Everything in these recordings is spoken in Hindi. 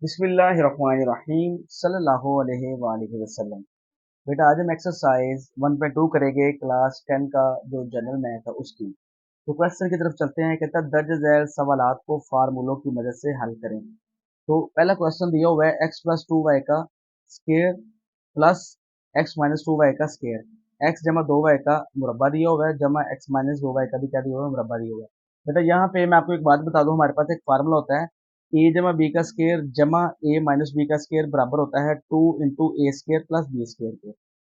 बिस्मिल्लाहिर्रहमानिर्रहीम सल्लल्लाहु अलैहि वसल्लम। बेटा आज हम एक्सरसाइज 1.2 करेंगे क्लास 10 का जो जनरल मैथ है उसकी। तो क्वेश्चन की तरफ चलते हैं। कहता है दर्ज झैल सवालात को फार्मूलों की मदद से हल करें। तो पहला क्वेश्चन दिया हुआ है एक्स प्लस टू वाई का square plus x minus two y का स्केयर एक्स जमा दो वाई का मुरब्बा दिया हुआ है जमा एक्स माइनस दो वाई का भी क्या दिया हुआ है मुरब्बा दिया हुआ है। बेटा यहाँ पे मैं आपको एक बात बता दूं, हमारे पास एक फार्मूला होता है ए जमा बी का स्केयर जमा ए माइनस बी का स्केयर बराबर होता है two into a square plus b square के।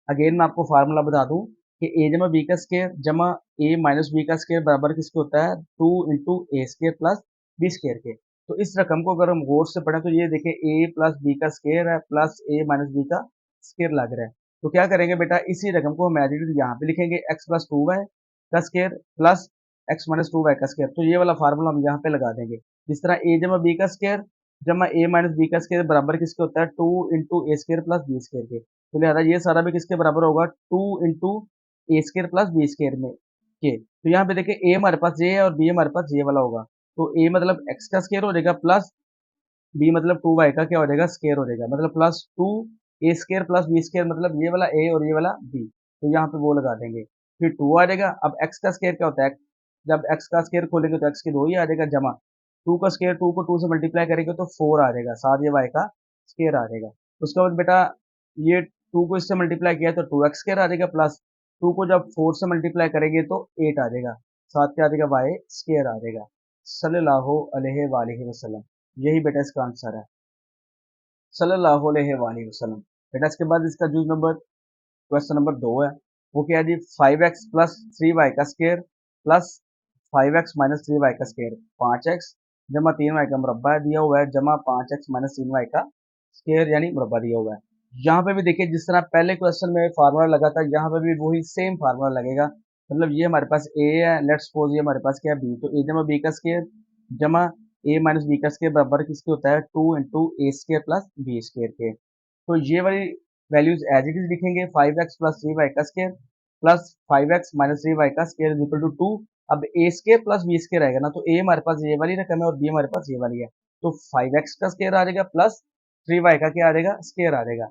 अगेन मैं आपको फार्मूला बता दूं कि ए जमा बी का स्केयर जमा ए माइनस बी का स्केयर बराबर किसके होता है two into a square plus b square के। तो इस रकम को अगर हम गौर से पढ़ें तो ये देखें ए प्लस बी का स्केयर है प्लस ए माइनस बी का स्केयर लग रहा है। तो क्या करेंगे बेटा, इसी रकम को हम एज इट इज यहाँ पे लिखेंगे एक्स प्लस टू वाई का square plus x minus two y का स्केयर। तो ये वाला फार्मूला हम यहाँ पे लगा देंगे। जिस तरह ए जमा बी का स्केयर जमा ए माइनस बी का स्केयर बराबर किसके होता है two into a square plus b square के। तो लिहाजा ये सारा भी किसके बराबर होगा to into a square plus b square में के। तो यहाँ पे देखिए ए हमारे पास ये है और बी हमारे पास ये वाला होगा। तो ए मतलब एक्स का स्केयर हो जाएगा प्लस बी मतलब टू वाई का क्या हो जाएगा स्केयर हो जाएगा, मतलब प्लस टू ए स्केयर प्लस बी स्केयर, मतलब ये वाला ए और ये वाला बी। तो यहाँ पे वो लगा देंगे। फिर टू आ जाएगा। अब एक्स का स्केयर क्या होता है, जब एक्स का स्केयर खोलेंगे तो एक्स की दो ही आ जाएगा जमा टू का स्केयर टू को टू से मल्टीप्लाई करेंगे तो फोर आ जाएगा, साथ ये वाई का स्केयर आ जाएगा। उसके बाद बेटा ये टू को इससे मल्टीप्लाई किया तो टू एक्स स्केयर आ जाएगा प्लस टू को जब फोर से मल्टीप्लाई करेंगे तो एट आ जाएगा, साथ क्या आ जाएगा वाई स्केयर आ जाएगा। सल्लल्लाहु अलैहि वसल्लम। यही बेटा इसका आंसर है, सल्लल्लाहु अलैहि वसल्लम। बेटा इसके बाद इसका जूज नंबर क्वेश्चन नंबर दो है। वो क्या है जी, five x plus three y का square plus five x minus three y का स्केयर पाँच एक्स जमा तीन वाई का मुरब्बा दिया हुआ है जमा पाँच एक्स माइनस तीन वाई का स्केयर यानी मुरब्बा दिया हुआ है। यहाँ पे भी देखिए जिस तरह पहले क्वेश्चन में फार्मूला लगा था यहाँ पे भी वही सेम फार्मूला लगेगा। मतलब ये हमारे पास ए है, लेट्स सपोज ये हमारे पास क्या है बी, तो ए जमा बी का स्केयर जमा ए माइनस बी का स्केयर बराबर किसके होता है two into a square plus b square के। तो ये वाली वैल्यूज एज इट इज लिखेंगे, five x plus three y का square plus five x minus three y का square is equal to two. अब a square plus b square आएगा ना, तो ए हमारे पास ये वाली रकम है और बी हमारे पास ये वाली है। तो फाइव एक्स का स्केयर आ जाएगा प्लस थ्री वाई का क्या आ जाएगा स्केयर आ जाएगा।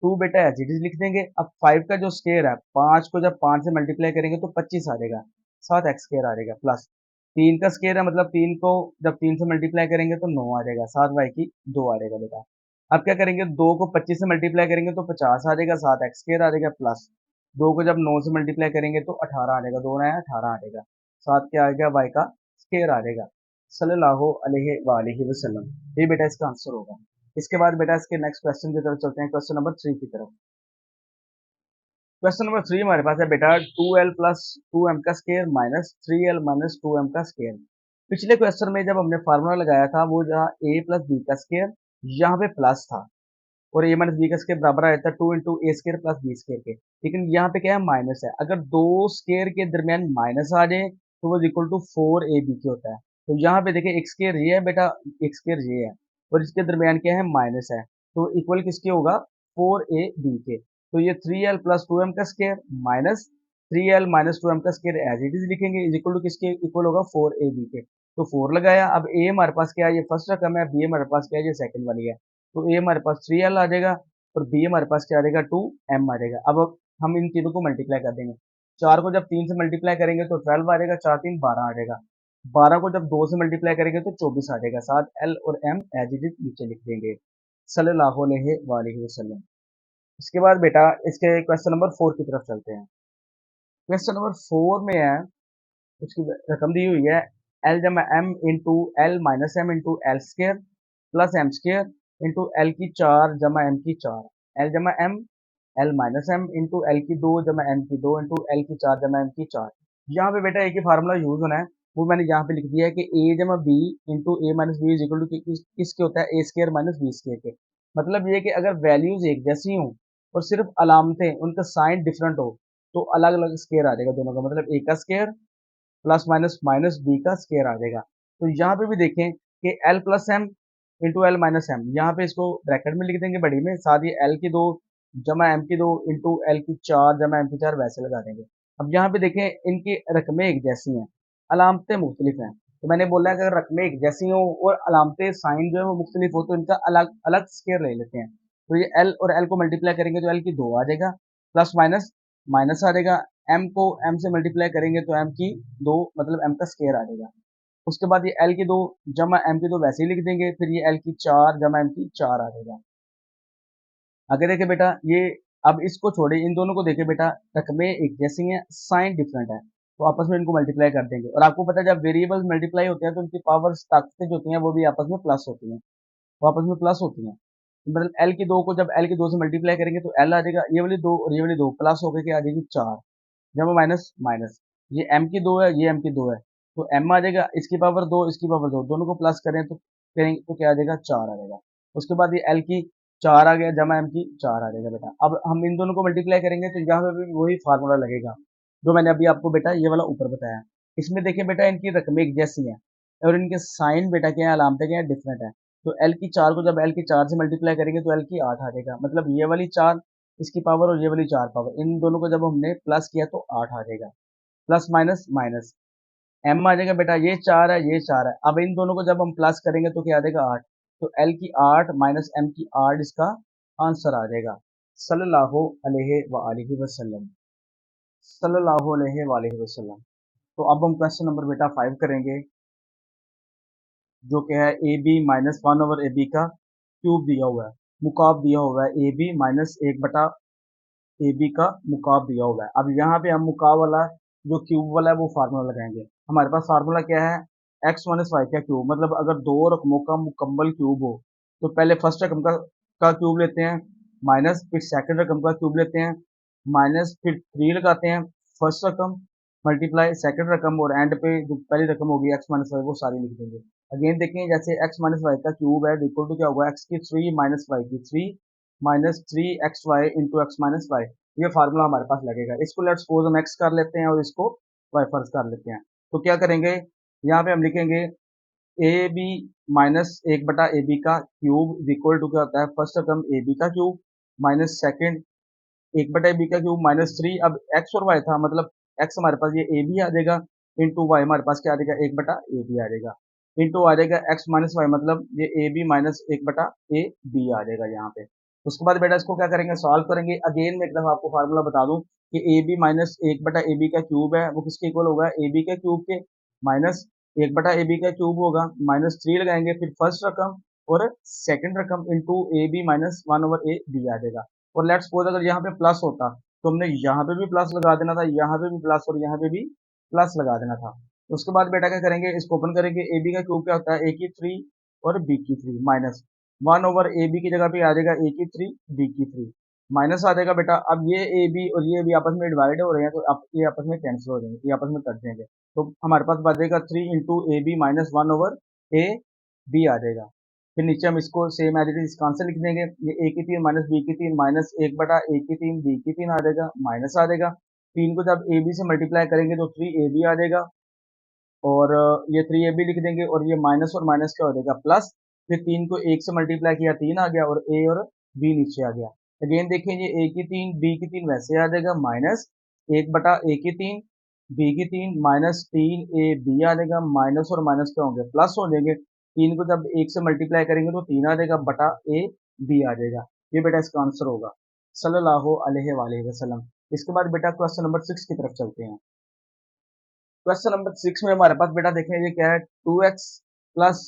टू बेटा एज इट इज लिख देंगे। अब फाइव का जो स्केयर है पांच को जब पांच से मल्टीप्लाई करेंगे तो पच्चीस आ जाएगा, सात एक्स स्केयर आ जाएगा प्लस तीन का स्केयर है, मतलब तीन को जब तीन से मल्टीप्लाई करेंगे तो नौ आ जाएगा, सात वाई की दो आ जाएगा बेटा। अब क्या करेंगे, दो को पच्चीस से मल्टीप्लाई करेंगे तो पचास आ जाएगा, सात एक्स स्केयर आ जाएगा प्लस दो को जब नौ से मल्टीप्लाई करेंगे तो अठारह आ जाएगा, दो नया अठारह आ जाएगा, सात क्या आ गया वाई का स्केयर आ जाएगा। सल्लल्लाहु अलैहि वसल्लम। ये बेटा इसका आंसर होगा। इसके बाद बेटा इसके नेक्स्ट क्वेश्चन की तरफ चलते हैं, क्वेश्चन नंबर थ्री की तरफ। क्वेश्चन नंबर थ्री हमारे पास है बेटा two l plus two m का square minus three l minus two m का स्केयर। पिछले क्वेश्चन में जब हमने फार्मूला लगाया था वो जहाँ ए प्लस बी का स्केयर यहाँ पे प्लस था और ए माइनस बी का स्केयर बराबर आया था two into a square plus b square के। लेकिन यहाँ पे क्या है माइनस है, अगर दो स्केयर के दरमियान माइनस आ जाए तो वो equal to four A B के होता है। तो यहाँ पे देखिए एक स्केयर ये है बेटा, एक स्केयर ये है और इसके दरमियान क्या है माइनस है, तो इक्वल किसके होगा फोर ए बी के। तो ये three l plus two m का square minus three l minus two m का स्केयर एज इट इज लिखेंगे इज इक्वल टू किसके इक्वल होगा फोर ए बी के। तो फोर लगाया। अब ए हमारे पास क्या है ये फर्स्ट रकम है, बी हमारे पास क्या है ये सेकंड वाली है। तो ए हमारे पास थ्री एल आ जाएगा और बी हमारे पास क्या आ जाएगा टू एम आ जाएगा। अब हम इन तीनों को मल्टीप्लाई कर देंगे। चार को जब तीन से मल्टीप्लाई करेंगे तो ट्वेल्व आ जाएगा, चार तीन बारह आ जाएगा, बारह को जब दो से मल्टीप्लाई करेंगे तो चौबीस आ जाएगा, साथ एल और एम एज इट इज नीचे लिख देंगे। सल्लल्लाहु अलैहि वसल्लम। इसके बाद बेटा इसके क्वेश्चन नंबर फोर की तरफ चलते हैं। क्वेश्चन नंबर फोर में है, उसकी रकम दी हुई है एल जमा M into L minus M into L square plus M square into L की चार जमा एम की चार एल जमा M L minus M into L की दो जमा एम की दो इंटू एल की चार जमा एम की चार। यहाँ पे बेटा एक ही फार्मूला यूज होना है, वो मैंने यहाँ पे लिख दिया है कि ए जमा B into A minus B is equal to किसके होता है A square minus B square के। मतलब ये कि अगर वैल्यूज एक जैसी हों और सिर्फ अलामतें उनका साइन डिफरेंट हो तो अलग अलग स्केयर आ जाएगा दोनों का, मतलब ए का square plus minus minus B का स्केयर आ जाएगा। तो यहाँ पे भी देखें कि L plus M into L minus M, यहाँ पे इसको ब्रैकेट में लिख देंगे बड़ी में, साथ ही एल की दो जमा एम की दो इंटू एल की चार जमा एम की चार वैसे लगा देंगे। अब यहाँ पे देखें इनकी रकमें एक जैसी हैं, अलामतें मुख्तलिफ हैं। तो मैंने बोला है कि अगर रकमें एक जैसी हो और अलामतें साइन जो है वो मुख्तलिफ हो तो इनका अलग अलग स्केयर ले लेते हैं। तो ये एल और एल को मल्टीप्लाई करेंगे तो एल की 2 आ जाएगा, प्लस माइनस माइनस आ जाएगा, एम को एम से मल्टीप्लाई करेंगे तो एम की 2 मतलब एम का स्केयर आ जाएगा। उसके बाद ये एल की 2 जमा एम की 2 वैसे ही लिख देंगे, फिर ये एल की 4 जमा एम की 4 आ जाएगा। आगे देखे बेटा ये, अब इसको छोड़े इन दोनों को देखे बेटा, रकमें एक जैसी हैं, साइन डिफरेंट है, तो आपस में इनको मल्टीप्लाई कर देंगे। और आपको पता है जब वेरिएबल्स मल्टीप्लाई होते हैं तो उनकी पावर्स ताकतें जो होती हैं वो भी आपस में प्लस होती हैं, वो आपस में प्लस होती हैं। मतलब एल की 2 को जब एल की 2 से मल्टीप्लाई करेंगे तो एल आ जाएगा, ये वाली 2 और ये वाली 2 प्लस होकर के आ जाएगी 4, जब माइनस माइनस, ये एम की 2 है, ये एम की 2 है, तो एम आ जाएगा, इसकी पावर 2 इसकी पावर 2, दोनों को प्लस करें तो करेंगे तो क्या आ जाएगा, 4 आ जाएगा। उसके बाद ये एल की 4 आ गया जमा एम की 4 आ जाएगा बेटा। अब हम इन दोनों को मल्टीप्लाई करेंगे तो यहाँ पे भी वही फार्मूला लगेगा जो मैंने अभी आपको बेटा ये वाला ऊपर बताया। इसमें देखिए बेटा इनकी रकमें एक जैसी हैं और इनके साइन बेटा क्या है, अलामतें क्या है, डिफरेंट है। तो एल की 4 को जब एल की 4 से मल्टीप्लाई करेंगे तो एल की 8 आ जाएगा, मतलब ये वाली 4 इसकी पावर और ये वाली 4 पावर, इन दोनों को जब हमने प्लस किया तो 8 आ जाएगा, प्लस माइनस माइनस, एम आ जाएगा बेटा, ये 4 है ये 4 है, अब इन दोनों को जब हम प्लस करेंगे तो क्या आ जाएगा 8, तो एल की 8 माइनस एम की 8 इसका आंसर आ जाएगा। सल्लल्लाहु अलैहि वसल्लम, सल्लल्लाहु अलैहि वसल्लम। तो अब हम क्वेश्चन नंबर बेटा 5 करेंगे, जो कि है A B minus 1 over A B का क्यूब दिया हुआ है, मुकाब दिया हुआ है, ए बी माइनस 1 बटा ए बी का मुकाब दिया हुआ है। अब यहाँ पे हम मुकाब वाला जो क्यूब वाला है वो फार्मूला लगाएंगे। हमारे पास फार्मूला क्या है, एक्स माइनस वाई का क्यूब, मतलब अगर दो रकमों का मुकम्मल क्यूब हो तो पहले फर्स्ट रकम का क्यूब लेते हैं, माइनस फिर सेकंड रकम का क्यूब लेते हैं, माइनस फिर 3 लगाते हैं फर्स्ट रकम, मल्टीप्लाई सेकंड रकम, और एंड पे जो पहली रकम होगी एक्स माइनस वाई वो सारी लिख देंगे। अगेन देखें, जैसे एक्स माइनस वाई का क्यूब है इक्वल टू क्या होगा, एक्स की 3 माइनस वाई की 3 minus 3xy into x minus y, ये फार्मूला हमारे पास लगेगा। इसको लेट्स सपोज हम x कर लेते हैं और इसको y फर्ज कर लेते हैं। तो क्या करेंगे, यहाँ पे हम लिखेंगे ए बी माइनस 1/ab का क्यूब इक्वल टू क्या होता है, फर्स्ट टर्म ए बी का क्यूब माइनस सेकेंड 1/ab का क्यूब माइनस 3, अब x और y था मतलब x हमारे पास ये ए बी आ जाएगा, इंटू वाई हमारे पास क्या आ जाएगा, 1/ab आ जाएगा, इंटू आ जाएगा x माइनस वाई, मतलब ये ए बी माइनस 1/ab आ जाएगा यहाँ पे। उसके बाद बेटा इसको क्या करेंगे, सॉल्व करेंगे। अगेन मैं एक दफा आपको फार्मूला बता दूं कि ए बी माइनस 1/ab का क्यूब है वो किसके इक्वल होगा, ए बी के क्यूब के, माइनस 1/ab का क्यूब होगा, माइनस 3 लगाएंगे फिर फर्स्ट रकम और सेकंड रकम into A B minus 1/ab आ जाएगा। और लेट्स सपोज अगर यहाँ पे प्लस होता तो हमने यहाँ पे भी प्लस लगा देना था, यहाँ पे भी प्लस और यहाँ पे भी प्लस लगा देना था। उसके बाद बेटा क्या करेंगे, इसको ओपन करेंगे, ए बी का क्यूब क्या होता है, ए की 3 और बी की 3 माइनस 1/ab की जगह पे आ जाएगा ए की 3 बी की 3 माइनस आ जाएगा बेटा। अब ये ए बी और ये बी आपस में डिवाइड हो रहे हैं तो अब ये आपस में कैंसिल हो जाएंगे, ये आपस में कट जाएंगे, तो हमारे पास बचेगा 3 into A B minus 1/ab आ जाएगा। फिर नीचे हम इसको सेम एज इट इज इसका आंसर लिख देंगे, ये ए की 3 माइनस बी की 3 माइनस 1/a की 3 बी की 3 आ जाएगा, माइनस आ जाएगा, 3 को जब ए बी से मल्टीप्लाई करेंगे तो 3ab आ जाएगा, और ये 3ab लिख देंगे, और ये माइनस और माइनस क्या हो जाएगा प्लस, फिर 3 को 1 से मल्टीप्लाई किया 3 आ गया, और a और b नीचे आ गया। अगेन देखिए ये a की 3 b की 3 वैसे आ जाएगा, माइनस 1/a की 3 b की 3 माइनस 3ab आ जाएगा, माइनस और माइनस क्या होंगे प्लस हो जाएंगे, 3 को जब 1 से मल्टीप्लाई करेंगे तो 3 आ जाएगा बटा a b आ जाएगा। ये बेटा इसका आंसर होगा, सल्लल्लाहु अलैहि वसल्लम। इसके बाद बेटा क्वेश्चन नंबर 6 की तरफ चलते हैं। क्वेश्चन नंबर 6 में हमारे पास बेटा देखें ये क्या है, 2x प्लस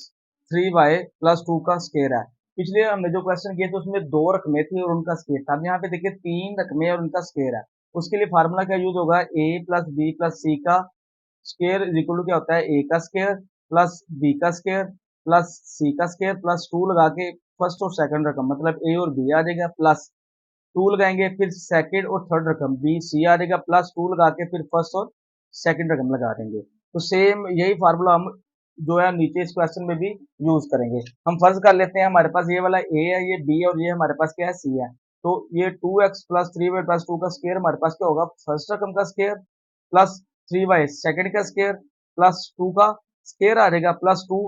3y प्लस 2 का स्केयर है। पिछले हमने जो क्वेश्चन किए थे उसमें दो रकमें थी और उनका स्केयर था, अब यहाँ पे देखिए तीन रकमें और उनका स्केयर है। उसके लिए फार्मूला क्या यूज होगा, a प्लस बी प्लस सी का स्केयर इक्वल टू क्या होता है, a का स्केयर प्लस b का स्केयर प्लस c का स्केयर प्लस 2 लगा के फर्स्ट और सेकंड रकम मतलब a और b आ जाएगा, प्लस 2 लगाएंगे फिर सेकंड और थर्ड रकम बी सी आ जाएगा, प्लस 2 लगा के फिर फर्स्ट और सेकंड रकम लगा देंगे। तो सेम यही फार्मूला हम जो है नीचे इस क्वेश्चन में भी यूज करेंगे। हम फर्ज कर लेते हैं हमारे पास ये वाला ए है, ये बी है और ये हमारे पास क्या है सी है। तो ये 2x प्लस 3y प्लस 2 का स्केयर हमारे पास क्या होगा, फर्स्ट रकम का स्केयर प्लस 3y सेकंड का स्केयर प्लस 2 का स्केयर आ जाएगा, प्लस 2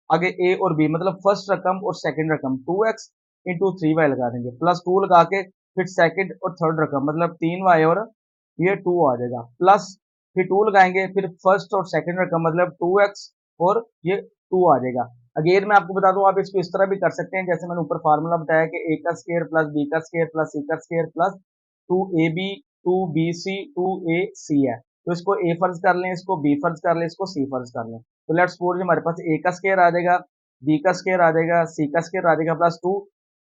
आगे ए और बी मतलब फर्स्ट रकम और सेकंड रकम 2x इंटू 3y लगा देंगे, प्लस 2 लगा के फिर सेकंड और थर्ड रकम मतलब 3y और ये 2 आ जाएगा, प्लस फिर 2 लगाएंगे फिर फर्स्ट और सेकंड रकम मतलब 2x और ये 2 आ जाएगा। अगेन मैं आपको बता दूं, आप इसको इस तरह भी कर सकते हैं, जैसे मैंने ऊपर फार्मूला बताया कि ए का स्क्वायर प्लस बी का स्क्वायर प्लस सी का square plus 2ab 2bc 2ac है। तो इसको ए फर्ज कर लें, इसको बी फर्ज कर लें, इसको सी फर्ज कर लें। तो लेट्स सपोज हमारे पास ए का स्क्वायर आ जाएगा, बी का स्क्वायर आ जाएगा, सी का स्क्वायर आ जाएगा प्लस 2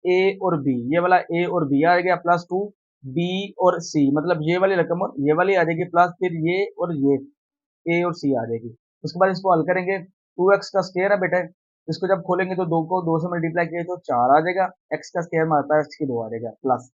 ए और बी, ये वाला ए और बी आ गया प्लस 2 बी और सी, मतलब ये वाली रकम और ये वाली आ जाएगी प्लस फिर ये और ये ए और सी आ जाएगी। उसके बाद इसको हल करेंगे, 2x का स्क्वायर है बेटा, इसको जब खोलेंगे तो 2 को 2 से मल्टीप्लाई किए तो 4 आ जाएगा, x का स्क्वायर में आता है x की 2 आ जाएगा प्लस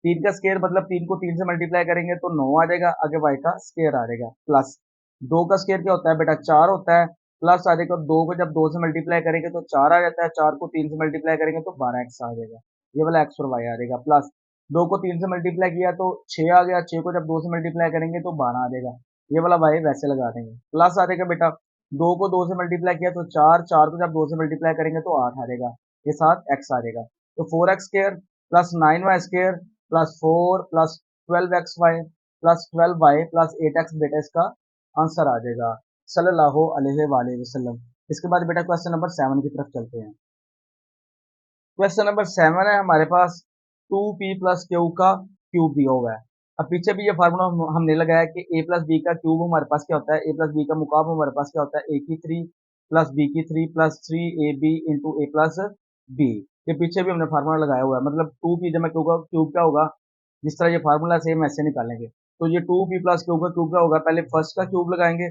3 का स्क्वायर मतलब 3 को 3 से मल्टीप्लाई करेंगे तो 9 आ जाएगा, आगे y का स्क्वायर आ जाएगा प्लस 2 का स्क्वायर क्या होता है बेटा 4 होता है, प्लस आ जाएगा 2 को जब 2 से मल्टीप्लाई करेंगे तो 4 आ जाता है, 4 को 3 से मल्टीप्लाई करेंगे तो 12x आ जाएगा, ये वाला x और y आ जाएगा प्लस 2 को 3 से मल्टीप्लाई किया तो 6 आ गया, 6 को जब 2 से मल्टीप्लाई करेंगे तो 12 आ जाएगा, ये वाला y वैसे लगा देंगे प्लस आ जाएगा बेटा 2 को 2 से मल्टीप्लाई किया तो 4, 4 को जब 2 से मल्टीप्लाई करेंगे तो 8 आ जाएगा, ये साथ x आ जाएगा, तो 4x square plus 9y square plus 4 plus 12xy plus 12y plus 8x बेटा इसका आंसर आ जाएगा सल्लल्लाहु अलैहि वसल्लम। इसके बाद बेटा क्वेश्चन नंबर 7 की तरफ चलते हैं। क्वेश्चन नंबर 7 है हमारे पास 2p प्लस क्यू का क्यूब दिया हुआ है। अब पीछे भी ये फार्मूला हमने लगाया कि a प्लस बी का क्यूब हमारे पास क्या होता है, a प्लस बी का मुकाब हमारे पास क्या होता है, a की 3 प्लस b की 3 प्लस 3ab इंटू ए प्लस बी। ये पीछे भी हमने फार्मूला लगाया हुआ है, मतलब 2p जमा क्यू का क्यूब क्या होगा, जिस तरह ये फार्मूला सेम ऐसे निकालेंगे। तो ये 2p प्लस क्यू का क्यूब क्या होगा, पहले फर्स्ट का क्यूब लगाएंगे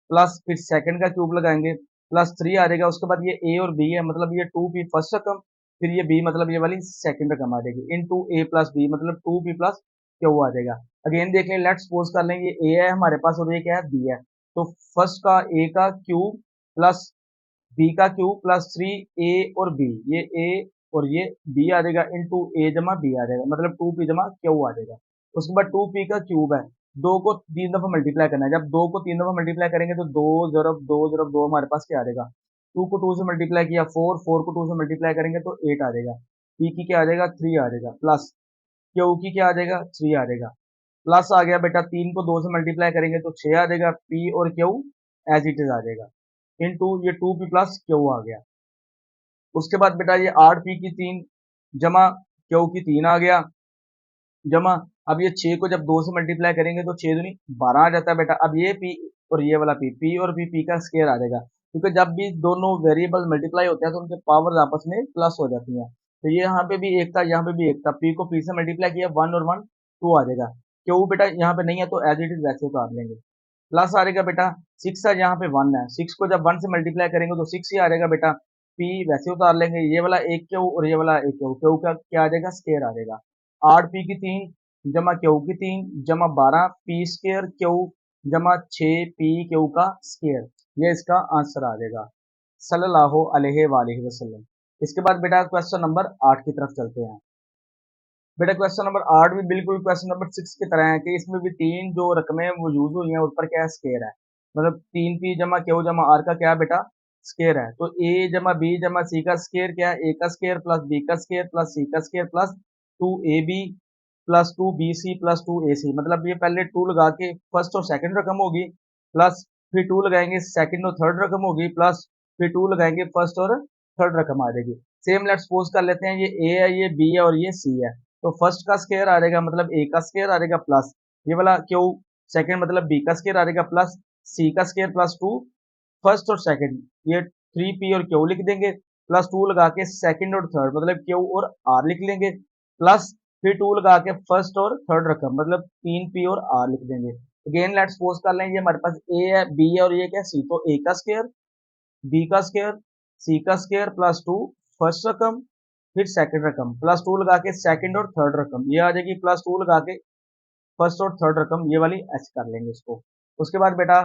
प्लस फिर सेकंड का क्यूब लगाएंगे प्लस 3 आ जाएगा, उसके बाद ये a और b है मतलब ये 2p फर्स्ट रकम फिर ये b मतलब ये वाली सेकंड रकम आ जाएगी इनटू a प्लस बी मतलब 2p प्लस क्यू आ जाएगा। अगेन देख लें, लेट्स सपोज कर लें ये a है हमारे पास और ये क्या है b है, तो फर्स्ट का a का क्यूब प्लस b का क्यूब प्लस 3a और b, ये a और ये b आ जाएगा इनटू a जमा b आ जाएगा मतलब 2p जमा क्यू आ जाएगा। उसके बाद 2p का क्यूब है, 2 को 3 दफा मल्टीप्लाई करना है, जब 2 को 3 दफा मल्टीप्लाई करेंगे तो 2 जरब 2 जरब 2 हमारे पास क्या आ जाएगा, 2 को 2 से मल्टीप्लाई किया 4, 4 को 2 से मल्टीप्लाई करेंगे तो 8 आ जाएगा, p की क्या आ जाएगा 3 आ जाएगा प्लस क्यू की क्या आ जाएगा 3 आ जाएगा, प्लस आ गया बेटा 3 को 2 से मल्टीप्लाई करेंगे तो 6 आ जाएगा, p और क्यू एज इट इज आ जाएगा इनटू ये 2p प्लस क्यू आ गया। उसके बाद बेटा ये 8p की 3 जमा क्यू की 3 आ गया जमा, अब ये 6 को जब 2 से मल्टीप्लाई करेंगे तो 6 दूनी 12 आ जाता है बेटा, अब ये p और ये वाला p और p का स्क्वायर आ जाएगा, क्योंकि जब भी दोनों वेरिएबल मल्टीप्लाई होते हैं तो उनके पावर्स आपस में प्लस हो जाती हैं, तो ये यहाँ पे भी एक था यहाँ पे भी एक था, p को p से मल्टीप्लाई किया 1 और 1 2 आ जाएगा, क्यों बेटा यहाँ पे नहीं है तो एज इट इज वैसे उतार लेंगे, प्लस आ जाएगा बेटा 6 है यहाँ पे 1 है, 6 को जब 1 से मल्टीप्लाई करेंगे तो 6 ही आ जाएगा बेटा, p वैसे उतार लेंगे, ये वाला एक क्यू और ये वाला एक क्यू, क्यू का क्या आ जाएगा स्क्वायर आ जाएगा, 8p की 3 जमा क्यू की 3 जमा 12 p स्क्वायर क्यू जमा 6 p क्यू का स्क्वायर, ये इसका आंसर आ जाएगा सल्लल्लाहु अलैहि वसल्लम। इसके बाद बेटा क्वेश्चन नंबर 8 की तरफ चलते हैं। बेटा क्वेश्चन नंबर 8 भी बिल्कुल क्वेश्चन नंबर 6 की तरह है कि इसमें भी 3 जो रकमें वो यूज हुई हैं उस पर क्या है स्क्वायर है, मतलब 3p जमा क्यू जमा r का क्या है बेटा स्क्वायर है, तो a जमा b जमा c का स्क्वायर क्या है, a का स्क्वायर प्लस b का स्क्वायर प्लस c का square plus 2ab plus 2bc plus 2ac, मतलब ये पहले 2 लगा के फर्स्ट और सेकंड रकम होगी प्लस फिर 2 लगाएंगे सेकंड और थर्ड रकम होगी प्लस फिर 2 लगाएंगे फर्स्ट और थर्ड रकम आ जाएगी। सेम लेट्स सपोज कर लेते हैं ये a है ये b है और ये c है, तो फर्स्ट का स्क्वायर आ जाएगा मतलब a का स्क्वायर आ जाएगा प्लस ये वाला क्यू सेकंड मतलब b का स्क्वायर आ जाएगा प्लस c का स्क्वायर प्लस 2 फर्स्ट और सेकंड, ये 3p और q लिख देंगे प्लस 2 लगा के सेकंड और थर्ड मतलब q और r लिख लेंगे प्लस फिर 2 लगा के फर्स्ट और थर्ड रकम मतलब 3p और r लिख देंगे। अगेन लेट्स सपोज कर लें ये हमारे पास a है b है और ये क्या c, तो a का स्क्वायर b का स्क्वायर c का स्क्वायर प्लस 2 फर्स्ट रकम फिर सेकंड रकम प्लस 2 लगा के सेकंड और थर्ड रकम, ये आ जाएगी प्लस 2 लगा के फर्स्ट और थर्ड रकम, ये वाली एच कर लेंगे इसको। उसके बाद बेटा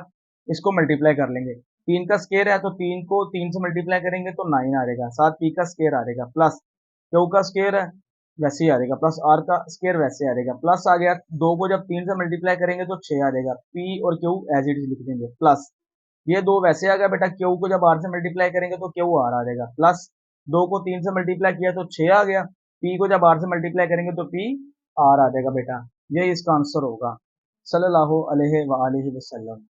इसको मल्टीप्लाई कर लेंगे, 3 का स्क्वायर है तो 3 को 3 से मल्टीप्लाई करेंगे तो 9 आ जाएगा, साथ p का स्क्वायर आ जाएगा प्लस क्यू का स्क्वायर है वैसे ही आ जाएगा प्लस r का स्क्वायर वैसे आ जाएगा, प्लस आ गया 2 को जब 3 से मल्टीप्लाई करेंगे तो 6 आ जाएगा, p और q एज इट इज लिख देंगे प्लस ये 2 वैसे आ गया बेटा, क्यू को जब r से मल्टीप्लाई करेंगे तो क्यू r आ जाएगा प्लस 2 को 3 से मल्टीप्लाई किया तो 6 आ गया, p को जब r से मल्टीप्लाई करेंगे तो p r आ जाएगा बेटा, ये इसका आंसर होगा सल्लल्लाहु अलैहि वसल्लम।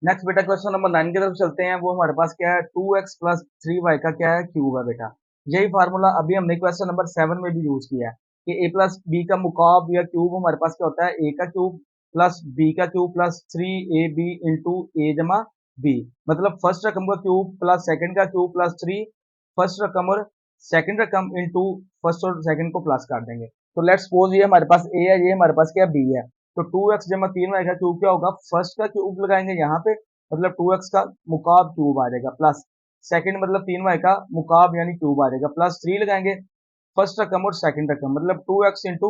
नेक्स्ट बेटा क्वेश्चन नंबर 9 की तरफ चलते हैं। वो हमारे पास क्या है, 2x प्लस 3y का क्या है, क्यूब है बेटा। यही फार्मूला अभी हमने क्वेश्चन नंबर 7 में भी यूज किया है कि a प्लस बी का मुकाब या क्यूब हमारे पास क्या होता है, a का क्यूब प्लस b का क्यूब प्लस 3ab इंटू ए जमा b। मतलब फर्स्ट रकम का क्यूब प्लस सेकंड का क्यूब प्लस 3 फर्स्ट रकम और सेकंड रकम इंटू फर्स्ट और सेकंड को प्लस कर देंगे। तो लेट्स सपोज ये हमारे पास a है, ये हमारे पास क्या b है। तो 2x जमा 3y का क्यूब क्या होगा, फर्स्ट का क्यूब लगाएंगे यहाँ पे, मतलब 2x का मुकाब क्यूब आ जाएगा, प्लस सेकंड मतलब 3y का मुकाब यानी क्यूब आ जाएगा, प्लस 3 लगाएंगे फर्स्ट रकम और सेकंड रकम, मतलब 2x इंटू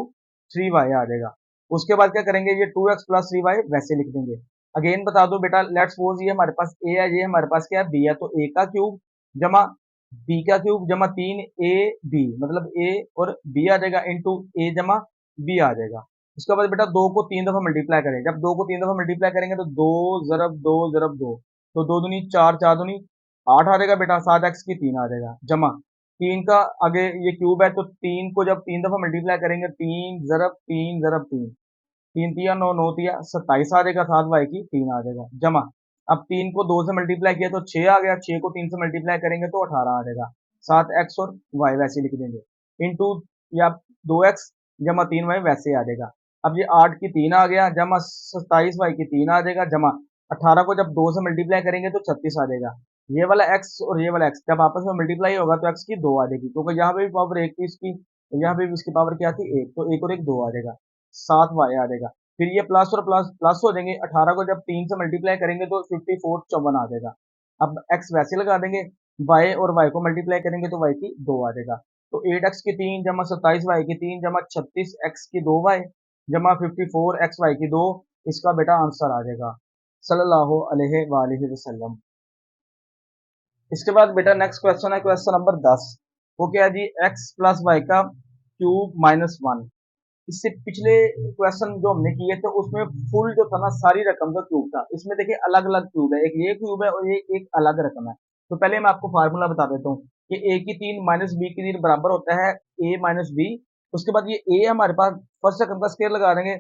3y आ जाएगा। उसके बाद क्या करेंगे, ये 2x प्लस 3y वैसे लिख देंगे। अगेन बता दो बेटा, लेट्स सपोज ये हमारे पास a है, ये हमारे पास क्या है, b है। तो a का क्यूब जमा b का क्यूब जमा 3ab, मतलब a और b आ जाएगा इंटू a जमा b आ जाएगा। उसके बाद बेटा 2 को 3 दफा मल्टीप्लाई करें। जब 2 को 3 दफा मल्टीप्लाई करेंगे तो 2 जरब 2 जरब 2, तो 2 दूनी 4, 4 दूनी 8 आ जाएगा बेटा, 7x की 3 आ जाएगा, जमा 3 का आगे ये क्यूब है, तो 3 को जब 3 दफा मल्टीप्लाई करेंगे, 3 जरब 3, 3 तिया 9, 9 तिया 27 आ जाएगा, 7y की 3 आ जाएगा, जमा अब 3 को 2 से मल्टीप्लाई किया तो 6 आ गया, 6 को 3 से मल्टीप्लाई करेंगे तो 18 आ जाएगा, 7x और y वैसे लिख देंगे, इंटू या 2x जमा 3y वैसे आ जाएगा। अब ये 8 की 3 आ गया, जमा 27y की 3 आ जाएगा, जमा 18 को जब 2 से मल्टीप्लाई करेंगे तो 36 आ जाएगा। ये वाला x और ये वाला x जब आपस में मल्टीप्लाई होगा तो x की 2 आ जाएगी, क्योंकि यहाँ पे भी पावर 1 थी इसकी, तो यहाँ पे भी इसकी पावर क्या थी, 1, तो 1 और 1 2 आ जाएगा, 7y आ जाएगा। फिर ये प्लस और प्लस प्लस हो जाएंगे, 18 को जब 3 से मल्टीप्लाई करेंगे तो 54 54 आ जाएगा। अब x वैसे लगा देंगे, y और y को मल्टीप्लाई करेंगे तो y की 2 आ जाएगा। तो 8x की 3 जमा 27y की 3 जमा 36x की 2y जमा 54xy की 2, इसका बेटा आंसर आ जाएगा सल्लल्लाहु अलैहि वसल्लम। इसके बाद बेटा नेक्स्ट क्वेश्चन है क्वेश्चन नंबर 10। वो क्या है जी, x प्लस वाई का क्यूब माइनस 1। इससे पिछले क्वेश्चन जो हमने किए थे उसमें फुल जो था ना, सारी रकम का क्यूब था। इसमें देखिए अलग अलग क्यूब है, एक ये क्यूब है और ये एक अलग रकम है। तो पहले मैं आपको फार्मूला बता देता हूँ कि a की 3 माइनस बी की 3 बराबर होता है a माइनस बी। उसके बाद ये a हमारे पास फर्स्ट रकम का स्केयर लगा देंगे,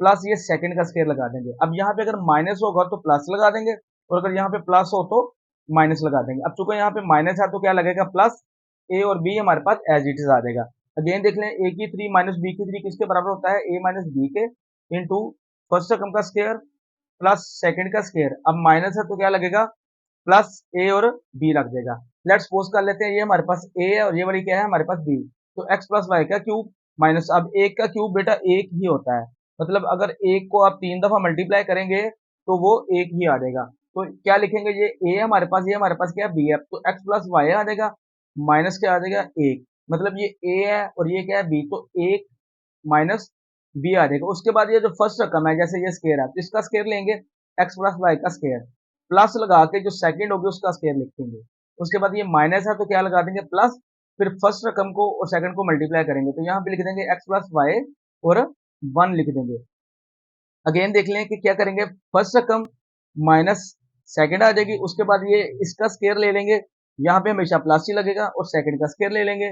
प्लस ये सेकंड का स्केयर लगा देंगे। अब यहाँ पे अगर माइनस होगा तो प्लस लगा देंगे, और अगर यहाँ पे प्लस हो तो माइनस लगा देंगे। अब चूंकि यहाँ पे माइनस है तो क्या लगेगा, प्लस a और b हमारे पास एज इट इज आ जाएगा। अगेन देख लें, a की 3 माइनस बी की 3 किसके बराबर होता है, a माइनस बी के, इंटू फर्स्ट रकम का स्केयर प्लस सेकंड का स्केयर। अब माइनस है तो क्या लगेगा, प्लस ए और बी लग जाएगा। लेट्स सपोज कर लेते हैं ये हमारे पास ए है और ये वाली क्या है हमारे पास बी। तो एक्स प्लस वाई का क्यूब माइनस, अब एक का क्यूब बेटा एक ही होता है, मतलब अगर एक को आप 3 दफा मल्टीप्लाई करेंगे तो वो एक ही आ जाएगा। तो क्या लिखेंगे, ये ए हमारे पास, ये हमारे पास क्या है बी है, तो एक्स प्लस वाई आ जाएगा, माइनस क्या आ जाएगा एक, मतलब ये ए है और ये क्या है बी, तो एक माइनस बी आ जाएगा। उसके बाद ये जो फर्स्ट रकम है, जैसे ये स्केयर है तो इसका स्केयर लेंगे एक्स प्लस वाई का स्केयर, प्लस लगा के जो सेकंड होगी उसका स्केयर लिखेंगे। उसके बाद ये माइनस है तो क्या लगा देंगे प्लस, फिर फर्स्ट रकम को और सेकंड को मल्टीप्लाई करेंगे तो यहाँ पे लिख देंगे एक्स प्लस वाई और 1 लिख देंगे। अगेन देख लें कि क्या करेंगे, फर्स्ट रकम माइनस सेकंड आ जाएगी, उसके बाद ये इसका स्केयर ले लेंगे, यहाँ पे हमेशा प्लस ही लगेगा, और सेकंड का स्केयर ले लेंगे।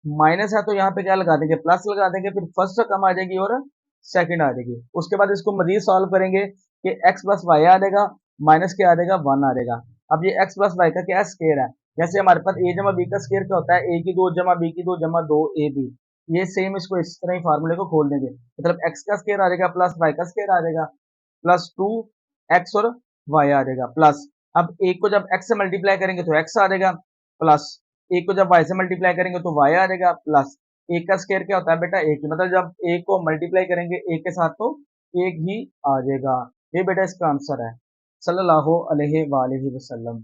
माइनस है तो यहाँ पे क्या लगा देंगे, प्लस लगा देंगे, फिर फर्स्ट रकम आ जाएगी और सेकंड आ जाएगी। उसके बाद इसको मजीद सॉल्व करेंगे कि एक्स प्लस वाई आ जाएगा, माइनस क्या आ जाएगा 1 आ जाएगा। अब ये एक्स प्लस वाई का क्या स्केयर है, जैसे हमारे पास ए जमा बी का स्केयर क्या होता है, ए की 2 जमा बी की 2 जमा 2 ए बी। ये सेम इसको इस तरह ही फार्मूले को खोल देंगे, मतलब एक्स का स्केयर आ जाएगा प्लस वाई का स्केयर आ जाएगा, प्लस 2x और y आ जाएगा, प्लस अब एक को जब x से मल्टीप्लाई करेंगे तो x आ जाएगा, प्लस एक को जब y से मल्टीप्लाई करेंगे तो y आ जाएगा, प्लस एक का स्केयर क्या होता है बेटा एक ही, मतलब जब एक को मल्टीप्लाई करेंगे एक के साथ तो एक ही आ जाएगा। ये बेटा इसका आंसर है सल्लल्लाहु अलैहि वसल्लम।